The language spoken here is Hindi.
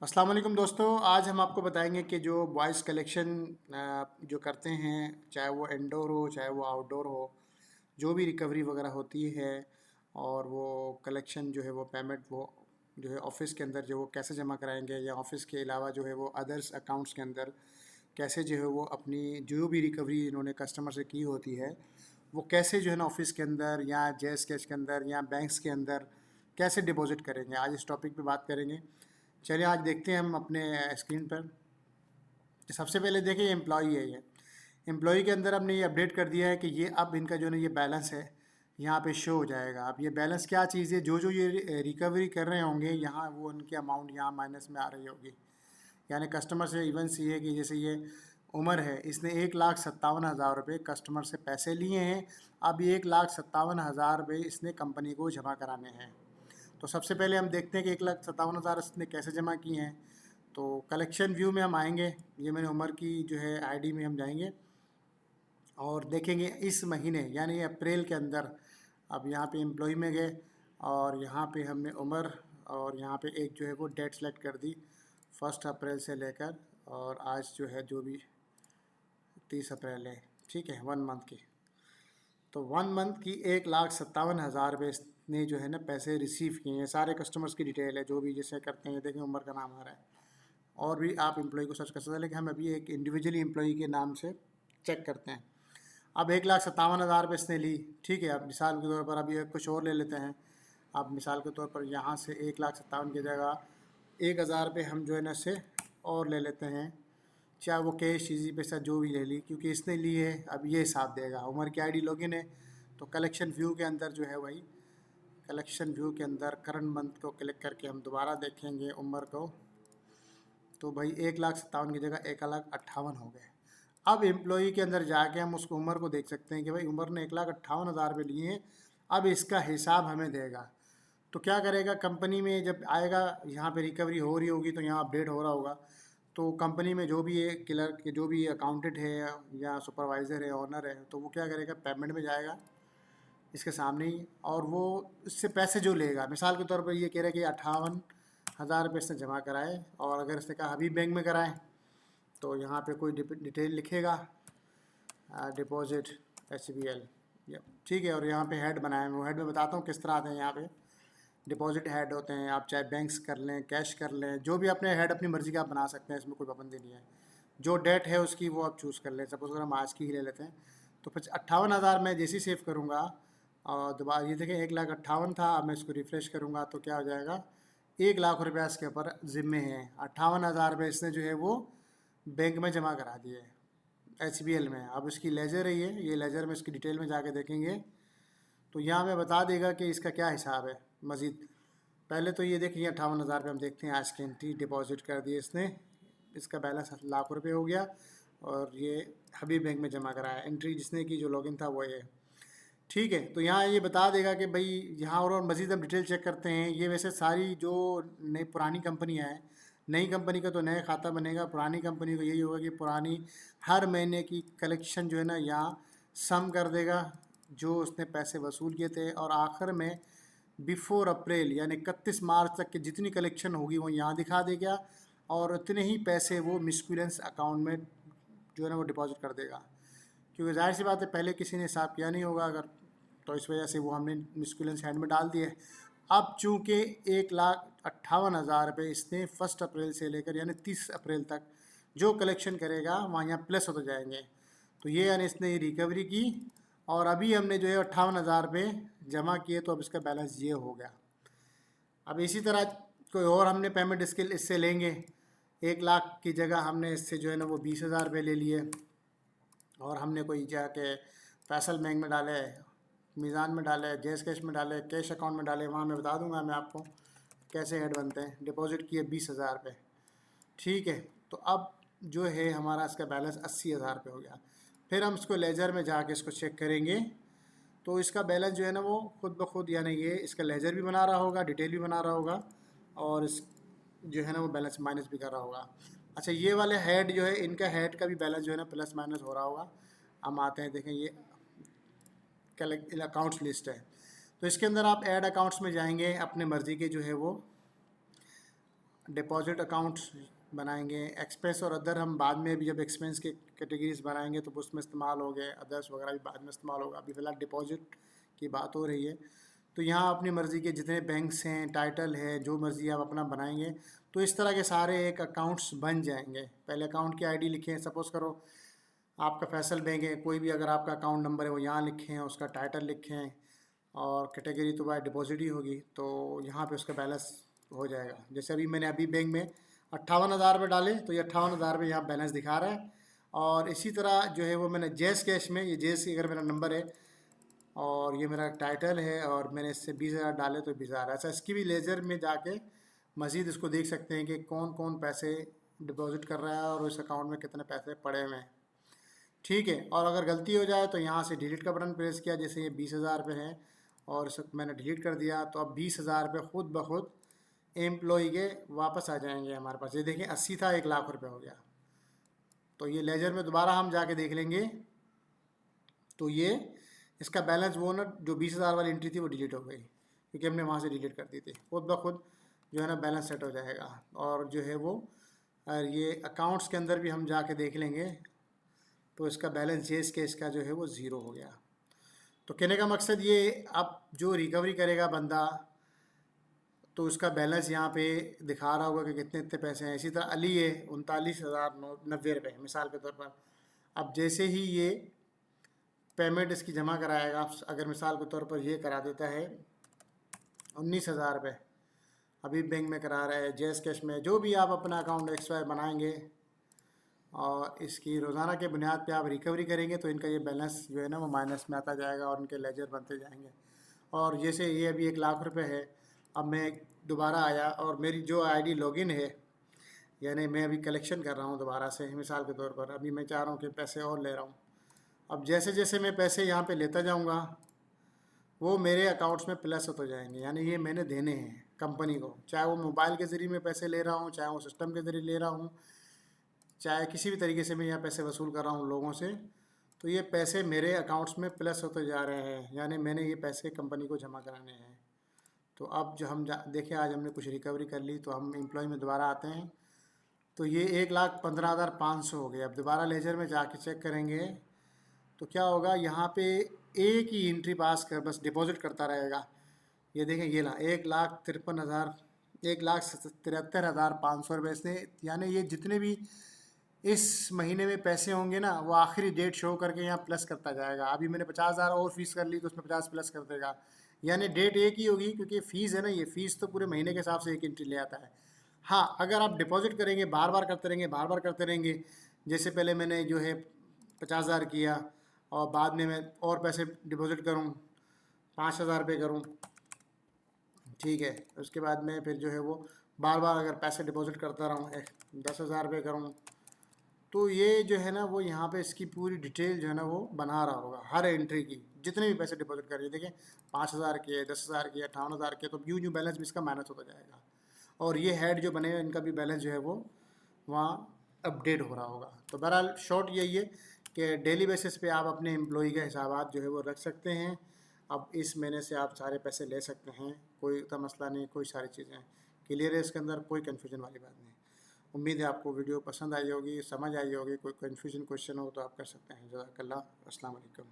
अस्सलाम वालेकुम दोस्तों। आज हम आपको बताएंगे कि जो वॉइस कलेक्शन जो करते हैं, चाहे वो इंडोर हो चाहे वो आउटडोर हो, जो भी रिकवरी वगैरह होती है और वो कलेक्शन जो है वो पेमेंट वो जो है ऑफिस के अंदर जो वो कैसे जमा कराएंगे, या ऑफिस के अलावा जो है वो अदर्स अकाउंट्स के अंदर कैसे जो है वो अपनी जो भी रिकवरी इन्होंने कस्टमर से की होती है वो कैसे जो है ना ऑफिस के अंदर या जैस कैश के अंदर या बैंक्स के अंदर कैसे डिपॉजिट करेंगे। आज इस टॉपिक पे बात करेंगे। चलिए आज देखते हैं हम अपने स्क्रीन पर। तो सबसे पहले देखिए, ये एम्प्लॉई है। ये एम्प्लॉई के अंदर हमने ये अपडेट कर दिया है कि ये अब इनका जो है ना ये बैलेंस है, यहाँ पे शो हो जाएगा। अब ये बैलेंस क्या चीज़ है, जो जो ये रिकवरी कर रहे होंगे यहाँ वो उनकी अमाउंट यहाँ माइनस में आ रही होगी। यानी कस्टमर से इवन सी है कि जैसे ये उमर है, इसने 1,57,000 रुपये कस्टमर से पैसे लिए हैं। अब 1,57,000 रुपये इसने कंपनी को जमा कराने हैं। तो सबसे पहले हम देखते हैं कि 1,57,000 इसने कैसे जमा किए हैं। तो कलेक्शन व्यू में हम आएंगे, ये मैंने उमर की जो है आईडी में हम जाएंगे और देखेंगे इस महीने यानी अप्रैल के अंदर। अब यहाँ पे एम्प्लॉय में गए और यहाँ पे हमने उमर और यहाँ पे एक जो है वो डेट सेलेक्ट कर दी 1 अप्रैल से लेकर, और आज जो है जो भी 30 अप्रैल है, ठीक है, 1 मंथ की। तो 1 मंथ की 1,57,000 रुपये ने जो है ना पैसे रिसीव किए हैं। सारे कस्टमर्स की डिटेल है जो भी जैसे करते हैं, देखें उमर का नाम आ रहा है। और भी आप एम्प्लॉय को सर्च कर सकते हैं, लेकिन हम अभी एक इंडिविजुअली एम्प्लॉय के नाम से चेक करते हैं। अब 1,57,000 रुपये इसने ली, ठीक है। अब मिसाल के तौर पर अभी कुछ और ले लेते हैं। अब मिसाल के तौर पर यहाँ से 1,57,000 की जगह 1,000 रुपये हम जो है ना इससे और ले लेते हैं, चाहे वो कैश इजी पैसा जो भी ले ली, क्योंकि इसने ली है। अब ये हिसाब देगा, उमर की आईडी लॉगिन है। तो कलेक्शन व्यू के अंदर जो है वही कलेक्शन व्यू के अंदर करंट मंथ को क्लिक करके हम दोबारा देखेंगे उमर को। तो भाई 1,57,000 की जगह 1,58,000 हो गए। अब एम्प्लॉई के अंदर जाके हम उसको उमर को देख सकते हैं कि भाई उमर ने 1,58,000 रुपये लिए हैं। अब इसका हिसाब हमें देगा। तो क्या करेगा, कंपनी में जब आएगा यहाँ पे रिकवरी हो रही होगी तो यहाँ अपडेट हो रहा होगा। तो कंपनी में जो भी है क्लर्क, जो भी अकाउंटेंट है या सुपरवाइज़र है, ऑनर है, तो वो क्या करेगा, पेमेंट में जाएगा इसके सामने ही, और वो इससे पैसे जो लेगा, मिसाल के तौर पर ये कह रहा है कि 58,000 रुपये इसने जमा कराए, और अगर इसने कहा अभी बैंक में कराएं तो यहाँ पे कोई डिटेल लिखेगा, डिपॉजिट HBL, या ठीक है। और यहाँ पे हेड बनाए हैं, वो हेड में बताता हूँ किस तरह आते हैं। यहाँ पे डिपॉजिट हेड होते हैं, आप चाहे बैंक्स कर लें, कैश कर लें, जो भी अपने हेड अपनी मर्ज़ी का आप बना सकते हैं, इसमें कोई पाबंदी नहीं है। जो डेट है उसकी वो आप चूज़ कर लें। सपोज़ अगर हम आज की ही ले लेते हैं, तो 58,000 मैं जैसे ही सेव करूँगा और दोबारा ये देखें 1,58,000 था। अब मैं इसको रिफ़्रेश करूँगा तो क्या हो जाएगा, 1,00,000 रुपया इसके ऊपर ज़िम्मे है। 58,000 रुपये इसने जो है वो बैंक में जमा करा दिए HBL में। अब इसकी लेजर है, ये लेजर में इसकी डिटेल में जाके देखेंगे तो यहाँ में बता देगा कि इसका क्या हिसाब है मज़ीद। पहले तो ये देखिए 58,000 रुपये हम देखते हैं आज की एंट्री डिपॉजिट कर दिए इसने, इसका बैलेंस लाख रुपये हो गया, और ये हबीब बैंक में जमा कराया। एंट्री जिसने की जो लॉगिन था वो ये, ठीक है। तो यहाँ ये बता देगा कि भाई यहाँ और मज़ीद हम डिटेल चेक करते हैं। ये वैसे सारी जो नई पुरानी कंपनियाँ हैं, नई कंपनी का तो नया खाता बनेगा, पुरानी कंपनी को यही होगा कि पुरानी हर महीने की कलेक्शन जो है ना यहाँ सम कर देगा जो उसने पैसे वसूल किए थे, और आखिर में बिफोर अप्रैल यानी 31 मार्च तक की जितनी कलेक्शन होगी वो यहाँ दिखा देगा, और उतने ही पैसे वो मिसक्यूलेंस अकाउंट में जो है ना वो डिपॉजिट कर देगा। क्योंकि जाहिर सी बात है पहले किसी ने हिसाब किया नहीं होगा अगर, तो इस वजह से वो हमने मिसक्यूलेंस हैंड में डाल दिए। अब चूँकि 1,58,000 रुपये इसने 1 अप्रैल से लेकर यानी 30 अप्रैल तक जो कलेक्शन करेगा वहाँ यहाँ प्लस होते जाएंगे। तो ये यानी इसने रिकवरी की, और अभी हमने जो है 58,000 रुपये जमा किए, तो अब इसका बैलेंस ये हो गया। अब इसी तरह कोई और हमने पेमेंट इससे लेंगे, 1,00,000 की जगह हमने इससे जो है ना वो 20,000 रुपये ले लिए, और हमने कोई जाके फैसल बैंक में डाले, मीज़ान में डाले, जैस कैश में डाले, कैश अकाउंट में डाले, वहाँ मैं बता दूंगा मैं आपको कैसे हेड बनते हैं। डिपॉजिट किए 20,000 रुपये, ठीक है। तो अब जो है हमारा इसका बैलेंस 80,000 रुपये हो गया। फिर हम इसको लेजर में जाके इसको चेक करेंगे, तो इसका बैलेंस जो है ना वो खुद ब खुद यानी ये इसका लेजर भी बना रहा होगा, डिटेल भी बना रहा होगा, और इस जो है ना वो बैलेंस माइनस भी कर रहा होगा। अच्छा, ये वाले हेड जो है, इनका हेड का भी बैलेंस जो है ना प्लस माइनस हो रहा होगा। हम आते हैं, देखें ये कलेक्ट अकाउंट्स लिस्ट है। तो इसके अंदर आप ऐड अकाउंट्स में जाएंगे, अपने मर्ज़ी के जो है वो डिपॉजिट अकाउंट्स बनाएंगे। एक्सपेंस और अदर हम बाद में भी जब एक्सपेंस के कैटेगरीज बनाएंगे तो उसमें इस्तेमाल हो गए, अदर्स वगैरह भी बाद में इस्तेमाल होगा। अभी फ़िलहाल डिपॉजिट की बात हो रही है। तो यहाँ अपनी मर्ज़ी के जितने बैंक्स हैं, टाइटल है, जो मर्ज़ी आप अपना बनाएंगे तो इस तरह के सारे एक अकाउंट्स बन जाएंगे। पहले अकाउंट की आईडी लिखें, सपोज़ करो आपका फैसल बैंक है, कोई भी अगर आपका अकाउंट नंबर है वो यहाँ लिखें, उसका टाइटल लिखें और कैटेगरी तो भाई डिपॉजिट ही होगी, तो यहाँ पे उसका बैलेंस हो जाएगा। जैसे अभी मैंने अभी बैंक में 58,000 रुपये डाले तो ये 58,000 रुपये यहाँ बैलेंस दिखा रहा है। और इसी तरह जो है वो मैंने जैस कैश में, ये जैस अगर मेरा नंबर है और ये मेरा टाइटल है और मैंने इससे 20,000 डाले तो 20,000। अच्छा, इसकी भी लेज़र में जाके मज़ीद इसको देख सकते हैं कि कौन कौन पैसे डिपॉजिट कर रहा है और उस अकाउंट में कितने पैसे पड़े हुए हैं। ठीक है, और अगर गलती हो जाए तो यहाँ से डिलीट का बटन प्रेस किया, जैसे ये 20,000 रुपये है और इसे मैंने डिलीट कर दिया तो अब 20,000 रुपये खुद ब खुद एम्प्लॉई के वापस आ जाएंगे हमारे पास। ये देखें 80 था, 1 लाख रुपये हो गया। तो ये लेजर में दोबारा हम जाके देख लेंगे तो ये इसका बैलेंस वो ना जो 20,000 वाली एंट्री थी वो डिलीट हो गई क्योंकि हमने वहाँ से डिलीट कर दी थी। खुद ब खुद जो है ना बैलेंस सेट हो जाएगा। और जो है वो ये अकाउंट्स के अंदर भी हम जाके देख लेंगे तो इसका बैलेंस जेस के इसका जो है वो ज़ीरो हो गया। तो कहने का मकसद ये, अब जो रिकवरी करेगा बंदा तो उसका बैलेंस यहाँ पे दिखा रहा होगा कि कितने इतने पैसे हैं। इसी तरह अली है 39,090 रुपये मिसाल के तौर पर। अब जैसे ही ये पेमेंट इसकी जमा कराएगा, अगर मिसाल के तौर पर ये करा देता है 19,000 रुपये अभी बैंक में करा रहा है, जैस कैश में, जो भी आप अपना अकाउंट एक्सवाई बनाएंगे और इसकी रोज़ाना के बुनियाद पे आप रिकवरी करेंगे तो इनका ये बैलेंस जो है ना वो माइनस में आता जाएगा और इनके लेजर बनते जाएंगे। और जैसे ये अभी 1 लाख रुपए है, अब मैं दोबारा आया और मेरी जो आईडी लॉगिन है, यानी मैं अभी कलेक्शन कर रहा हूँ दोबारा से, मिसाल के तौर पर अभी मैं चाह रहा हूँ कि पैसे और ले रहा हूँ। अब जैसे जैसे मैं पैसे यहाँ पे लेता जाऊँगा वो मेरे अकाउंट्स में प्लस होते जाएंगे, यानी ये मैंने देने हैं कंपनी को, चाहे वो मोबाइल के ज़रिए मैं पैसे ले रहा हूँ, चाहे वो सिस्टम के ज़रिए ले रहा हूँ, चाहे किसी भी तरीके से मैं यहाँ पैसे वसूल कर रहा हूँ लोगों से, तो ये पैसे मेरे अकाउंट्स में प्लस होते जा रहे हैं, यानी मैंने ये पैसे कंपनी को जमा कराने हैं। तो अब जो हम देखें आज हमने कुछ रिकवरी कर ली तो हम एम्प्लॉय में दोबारा आते हैं तो ये 1,15,500 हो गया। अब दोबारा लेजर में जाके चेक करेंगे तो क्या होगा, यहाँ पे एक ही एंट्री पास कर बस डिपॉजिट करता रहेगा। ये देखें, ये ला 1,73,500 रुपये से, यानी ये जितने भी इस महीने में पैसे होंगे ना वो आखिरी डेट शो करके यहाँ प्लस करता जाएगा। अभी मैंने 50,000 और फीस कर ली तो उसमें 50 प्लस कर देगा, यानी डेट एक ही होगी क्योंकि फ़ीस है ना, ये फ़ीस तो पूरे महीने के हिसाब से एक एंट्री ले आता है। हाँ, अगर आप डिपॉजिट करेंगे, बार बार करते रहेंगे, बार बार करते रहेंगे, जैसे पहले मैंने जो है 50,000 किया और बाद में मैं और पैसे डिपॉजिट करूँ, 5,000 रुपये करूँ, ठीक है, उसके बाद में फिर जो है वो बार बार अगर पैसे डिपॉजिट करता रहूँ, 10,000 रुपये करूँ, तो ये जो है ना वो यहाँ पे इसकी पूरी डिटेल जो है ना वो बना रहा होगा हर एंट्री की, जितने भी पैसे डिपॉजिट करिए। देखें 5,000 के, 10,000 के, 58,000 के, तो यूँ बैलेंस भी इसका माइनस होता जाएगा। और ये हेड जो बने इनका भी बैलेंस जो है वो वहाँ अपडेट हो रहा होगा। तो बहरहाल शॉर्ट यही है कि डेली बेसिस पे आप अपने एम्प्लॉई के हिसाबात जो है वो रख सकते हैं। अब इस महीने से आप सारे पैसे ले सकते हैं, कोई इतना मसला नहीं, कोई सारी चीज़ें क्लियर है, इसके अंदर कोई कन्फ्यूजन वाली बात नहीं। उम्मीद है आपको वीडियो पसंद आई होगी, समझ आई होगी। कोई कन्फ्यूजन क्वेश्चन हो तो आप कर सकते हैं। जज़ाकल्लाह, अस्सलाम वालेकुम।